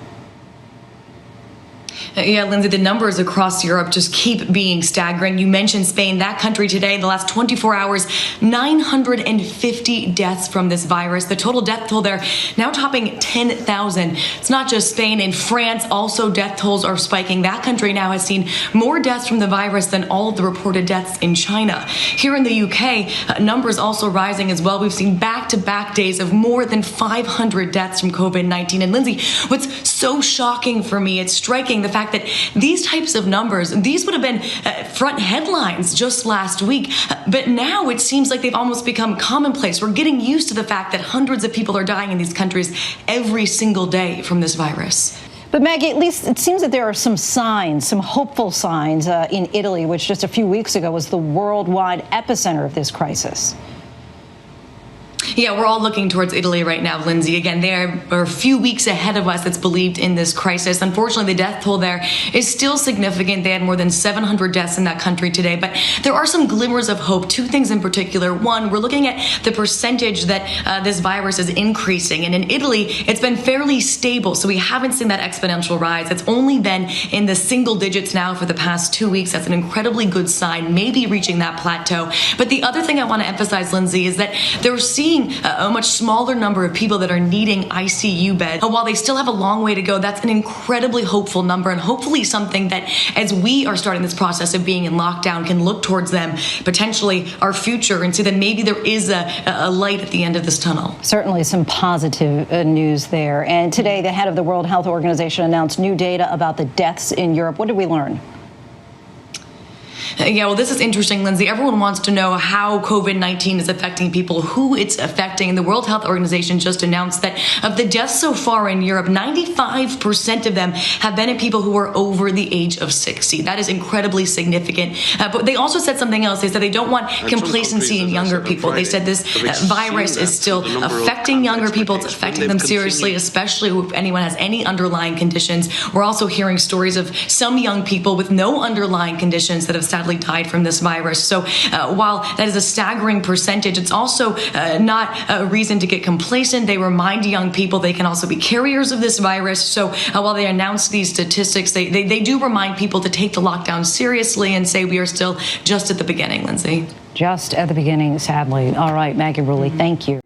Yeah, Lindsay, the numbers across Europe just keep being staggering. You mentioned Spain. That country today, in the last 24 hours, 950 deaths from this virus. The total death toll there now topping 10,000. It's not just Spain. In France, also death tolls are spiking. That country now has seen more deaths from the virus than all of the reported deaths in China. Here in the UK, numbers also rising as well. We've seen back-to-back days of more than 500 deaths from COVID-19. And Lindsay, what's so shocking for me, it's striking the fact that these types of numbers, these would have been front headlines just last week. But now it seems like they've almost become commonplace. We're getting used to the fact that hundreds of people are dying in these countries every single day from this virus. But Maggie, at least it seems that there are some signs, some hopeful signs in Italy, which just a few weeks ago was the worldwide epicenter of this crisis. Yeah, we're all looking towards Italy right now, Lindsay. Again, they are a few weeks ahead of us, it's believed, in this crisis. Unfortunately, the death toll there is still significant. They had more than 700 deaths in that country today. But there are some glimmers of hope. Two things in particular. One, we're looking at the percentage that this virus is increasing. And in Italy, it's been fairly stable. So we haven't seen that exponential rise. It's only been in the single digits now for the past 2 weeks. That's an incredibly good sign, maybe reaching that plateau. But the other thing I want to emphasize, Lindsay, is that they're seeing a much smaller number of people that are needing ICU beds. While they still have a long way to go, that's an incredibly hopeful number, and hopefully something that, as we are starting this process of being in lockdown, can look towards them, potentially our future, and see that maybe there is a light at the end of this tunnel. Certainly some positive news there. And today, the head of the World Health Organization announced new data about the deaths in Europe. What did we learn? Yeah, well, this is interesting, Lindsay. Everyone wants to know how COVID-19 is affecting people, who it's affecting. The World Health Organization just announced that of the deaths so far in Europe, 95% of them have been in people who are over the age of 60. That is incredibly significant. But they also said something else. They said they don't want complacency in younger people. They said this virus is still affecting younger people. It's affecting them seriously, especially if anyone has any underlying conditions. We're also hearing stories of some young people with no underlying conditions that have sadly died from this virus. So while that is a staggering percentage, it's also not a reason to get complacent. They remind young people they can also be carriers of this virus. So while they announce these statistics, they do remind people to take the lockdown seriously and say we are still just at the beginning, Lindsay. Just at the beginning, sadly. All right, Maggie Rulli, thank you.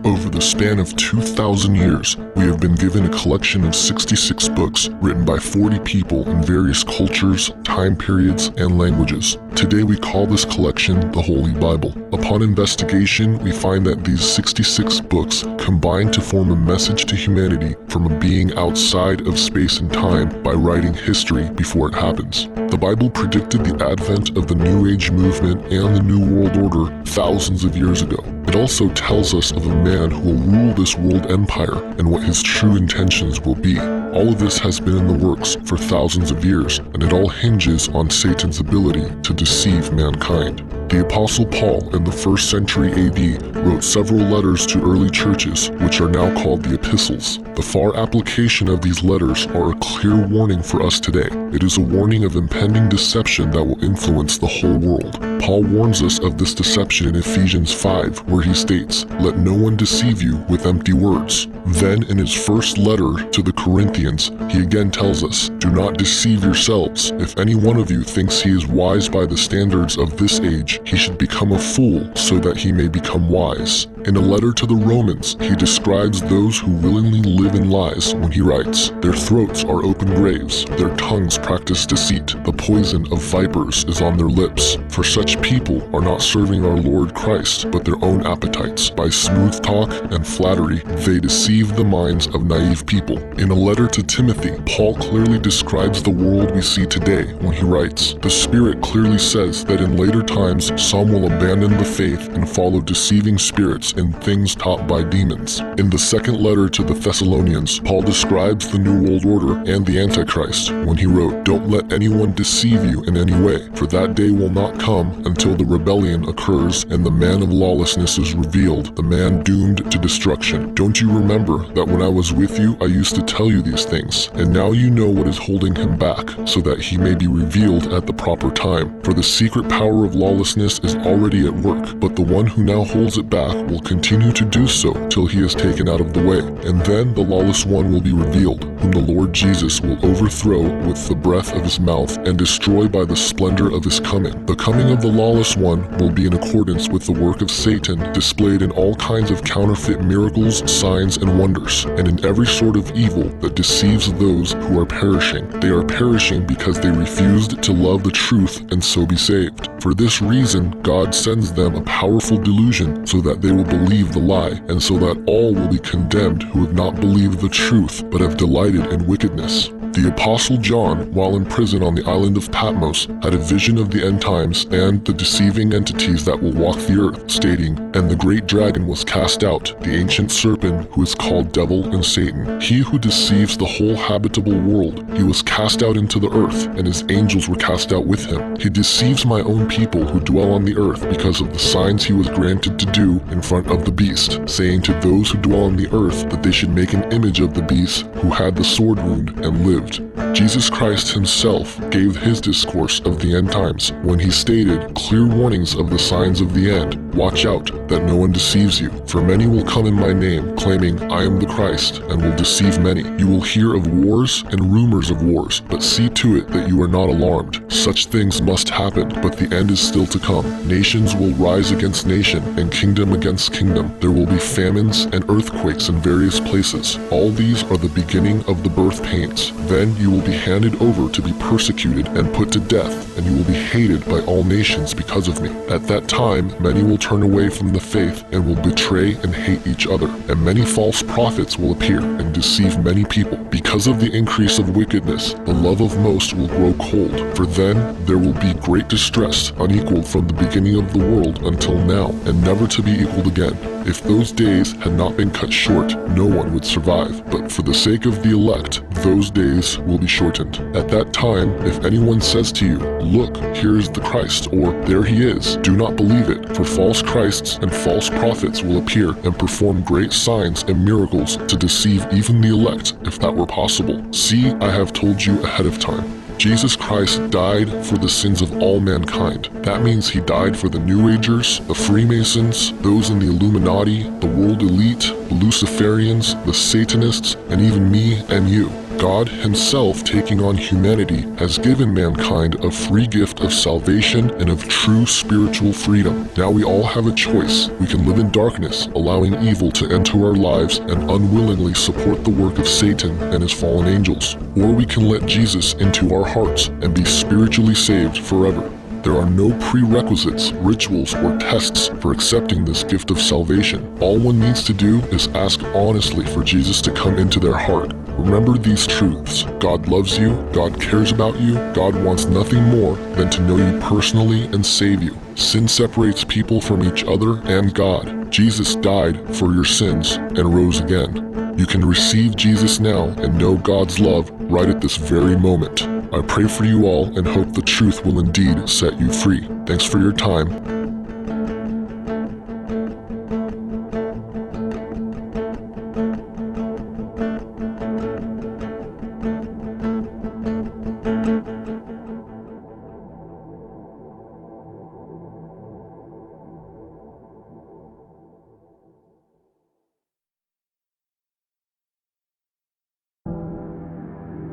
Over the span of 2,000 years, we have been given a collection of 66 books written by 40 people in various cultures, time periods, and languages. Today we call this collection the Holy Bible. Upon investigation, we find that these 66 books combine to form a message to humanity from a being outside of space and time by writing history before it happens. The Bible predicted the advent of the New Age movement and the New World Order thousands of years ago. It also tells us of a man who will rule this world empire and what his true intentions will be. All of this has been in the works for thousands of years, and it all hinges on Satan's ability to deceive mankind. The Apostle Paul in the 1st century AD wrote several letters to early churches, which are now called the epistles. The far application of these letters are a clear warning for us today. It is a warning of impending deception that will influence the whole world. Paul warns us of this deception in Ephesians 5, where he states, "Let no one deceive you with empty words." Then in his first letter to the Corinthians, he again tells us, "Do not deceive yourselves. If any one of you thinks he is wise by the standards of this age, he should become a fool so that he may become wise." In a letter to the Romans, he describes those who willingly live in lies when he writes, "Their throats are open graves, their tongues practice deceit, the poison of vipers is on their lips. For such people are not serving our Lord Christ, but their own appetites. By smooth talk and flattery, they deceive the minds of naive people." In a letter to Timothy, Paul clearly describes the world we see today when he writes, "The Spirit clearly says that in later times some will abandon the faith and follow deceiving spirits in things taught by demons." In the second letter to the Thessalonians, Paul describes the New World Order and the Antichrist when he wrote, "Don't let anyone deceive you in any way, for that day will not come until the rebellion occurs and the man of lawlessness is revealed, the man doomed to destruction. Don't you remember that when I was with you, I used to tell you these things, and now you know what is holding him back, so that he may be revealed at the proper time. For the secret power of lawlessness is already at work, but the one who now holds it back will continue to do so till he is taken out of the way. And then the lawless one will be revealed, whom the Lord Jesus will overthrow with the breath of his mouth and destroy by the splendor of his coming. The coming of the lawless one will be in accordance with the work of Satan, displayed in all kinds of counterfeit miracles, signs, and wonders, and in every sort of evil that deceives those who are perishing. They are perishing because they refused to love the truth and so be saved. For this reason, God sends them a powerful delusion so that they will believe the lie, and so that all will be condemned who have not believed the truth, but have delighted in wickedness." The Apostle John, while in prison on the island of Patmos, had a vision of the end times and the deceiving entities that will walk the earth, stating, "And the great dragon was cast out, the ancient serpent who is called Devil and Satan. He who deceives the whole habitable world. He was cast out into the earth, and his angels were cast out with him. He deceives my own people who dwell on the earth because of the signs he was granted to do in front of the beast, saying to those who dwell on the earth that they should make an image of the beast who had the sword wound and lived." Jesus Christ himself gave his discourse of the end times when he stated clear warnings of the signs of the end. "Watch out that no one deceives you, for many will come in my name, claiming I am the Christ, and will deceive many. You will hear of wars and rumors of wars, but see to it that you are not alarmed. Such things must happen, but the end is still to come. Nations will rise against nation, and kingdom against kingdom. There will be famines and earthquakes in various places. All these are the beginning of the birth pains. Then you will will be handed over to be persecuted and put to death, and you will be hated by all nations because of me. At that time, many will turn away from the faith and will betray and hate each other, and many false prophets will appear and deceive many people. Because of the increase of wickedness, the love of most will grow cold, for then there will be great distress, unequaled from the beginning of the world until now, and never to be equaled again. If those days had not been cut short, no one would survive, but for the sake of the elect, those days will be shortened. At that time, if anyone says to you, "Look, here is the Christ," or "There he is," do not believe it, for false Christs and false prophets will appear and perform great signs and miracles to deceive even the elect, if that were possible. See, I have told you ahead of time. Jesus Christ died for the sins of all mankind. That means he died for the New Agers, the Freemasons, those in the Illuminati, the world elite, the Luciferians, the Satanists, and even me and you. God himself, taking on humanity, has given mankind a free gift of salvation and of true spiritual freedom. Now we all have a choice. We can live in darkness, allowing evil to enter our lives and unwillingly support the work of Satan and his fallen angels. Or we can let Jesus into our hearts and be spiritually saved forever. There are no prerequisites, rituals, or tests for accepting this gift of salvation. All one needs to do is ask honestly for Jesus to come into their heart. Remember these truths. God loves you, God cares about you, God wants nothing more than to know you personally and save you. Sin separates people from each other and God. Jesus died for your sins and rose again. You can receive Jesus now and know God's love right at this very moment. I pray for you all and hope the truth will indeed set you free. Thanks for your time.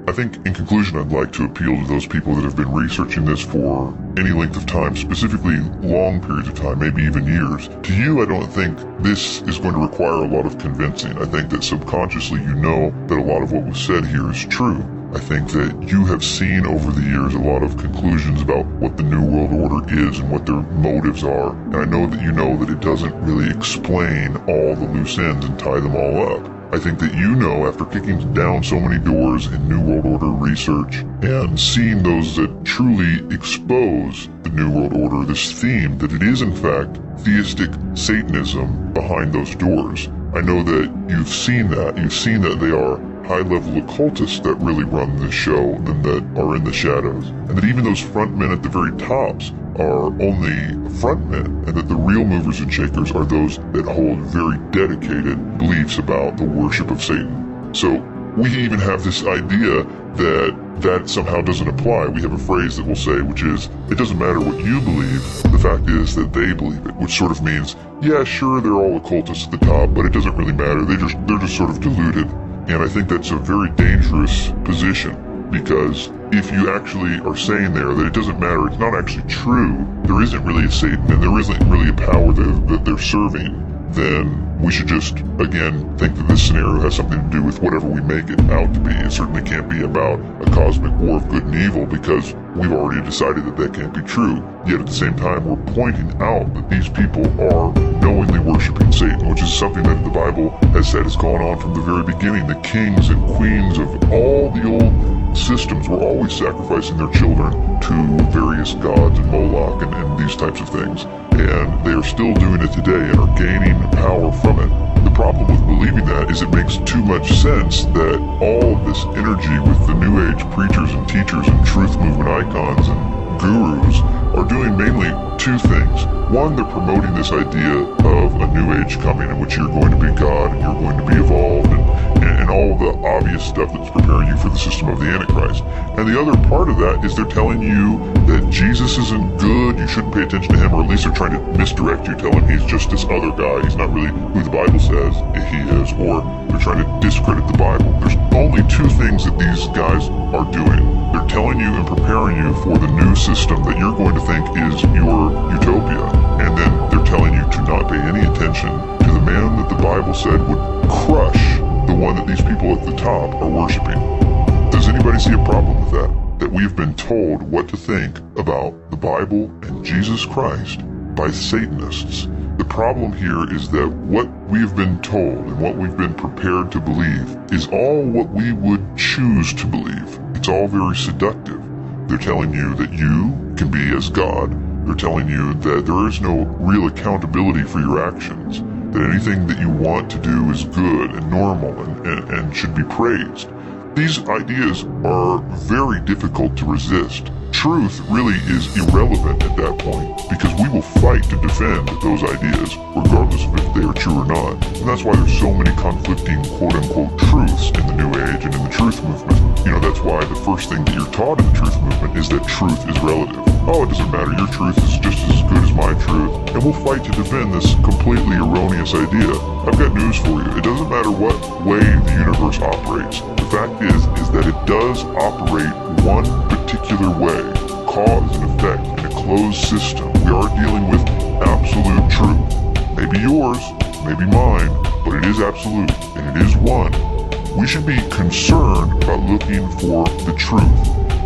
I think, in conclusion, I'd like to appeal to those people that have been researching this for any length of time, specifically long periods of time, maybe even years. To you, I don't think this is going to require a lot of convincing. I think that subconsciously you know that a lot of what was said here is true. I think that you have seen over the years a lot of conclusions about what the New World Order is and what their motives are. And I know that you know that it doesn't really explain all the loose ends and tie them all up. I think that you know, after kicking down so many doors in New World Order research and seeing those that truly expose the New World Order, this theme, that it is in fact theistic Satanism behind those doors. I know that you've seen that. You've seen that they are high-level occultists that really run this show and that are in the shadows. And that even those front men at the very tops are only front men, and that the real movers and shakers are those that hold very dedicated beliefs about the worship of Satan. So we even have this idea that somehow doesn't apply. We have a phrase that we'll say, which is, it doesn't matter what you believe, the fact is that they believe it, which sort of means, yeah, sure, they're all occultists at the top, but it doesn't really matter. They're just sort of deluded. And I think that's a very dangerous position, because if you actually are saying there that it doesn't matter, it's not actually true, there isn't really a Satan and there isn't really a power that they're serving, then we should just, again, think that this scenario has something to do with whatever we make it out to be. It certainly can't be about a cosmic war of good and evil, because we've already decided that that can't be true. Yet at the same time, we're pointing out that these people are knowingly worshiping Satan, which is something that the Bible has said has gone on from the very beginning. The kings and queens of all the old systems were always sacrificing their children to various gods and Moloch and these types of things. And they are still doing it today and are gaining power from it. The problem with believing that is it makes too much sense that all of this energy with the New Age preachers and teachers and truth movement icons and gurus are doing mainly two things. One, they're promoting this idea of a New Age coming in which you're going to be God and you're going to be evolved and all the obvious stuff that's preparing you for the system of the Antichrist. And the other part of that is they're telling you that Jesus isn't good, you shouldn't pay attention to him, or at least they're trying to misdirect you, tell him he's just this other guy, he's not really who the Bible says he is, or they're trying to discredit the Bible. There's only two things that these guys are doing. They're telling you and preparing you for the new system that you're going to think is your utopia, and then they're telling you to not pay any attention to the man that the Bible said would crush the one that these people at the top are worshiping. Does anybody see a problem with that? That we've been told what to think about the Bible and Jesus Christ by Satanists. The problem here is that what we've been told and what we've been prepared to believe is all what we would choose to believe. It's all very seductive. They're telling you that you can be as God. They're telling you that there is no real accountability for your actions, that anything that you want to do is good and normal and should be praised. These ideas are very difficult to resist. Truth really is irrelevant at that point because we will fight to defend those ideas regardless of if they are true or not. And that's why there's so many conflicting quote-unquote truths in the New Age and in the truth movement. You know, that's why the first thing that you're taught in the truth movement is that truth is relative. Oh, it doesn't matter, your truth is just as good as my truth. And we'll fight to defend this completely erroneous idea. I've got news for you. It doesn't matter what way the universe operates. The fact is that it does operate one particular way, cause and effect in a closed system. We are dealing with absolute truth. Maybe yours, maybe mine, but it is absolute and it is one. We should be concerned about looking for the truth.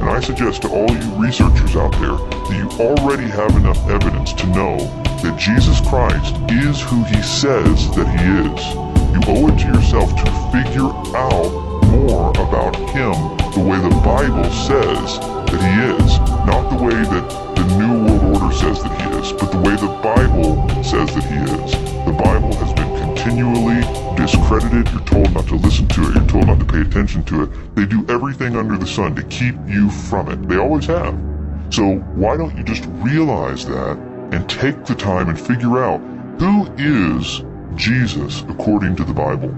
And I suggest to all you researchers out there that you already have enough evidence to know that Jesus Christ is who he says that he is. You owe it to yourself to figure out more about him the way the Bible says that he is. Not the way that the New World Order says that he is, but the way the Bible says that he is. The Bible has been continually discredited. You're told not to listen to it. You're told not to pay attention to it. They do everything under the sun to keep you from it. They always have. So why don't you just realize that and take the time and figure out who is Jesus according to the Bible?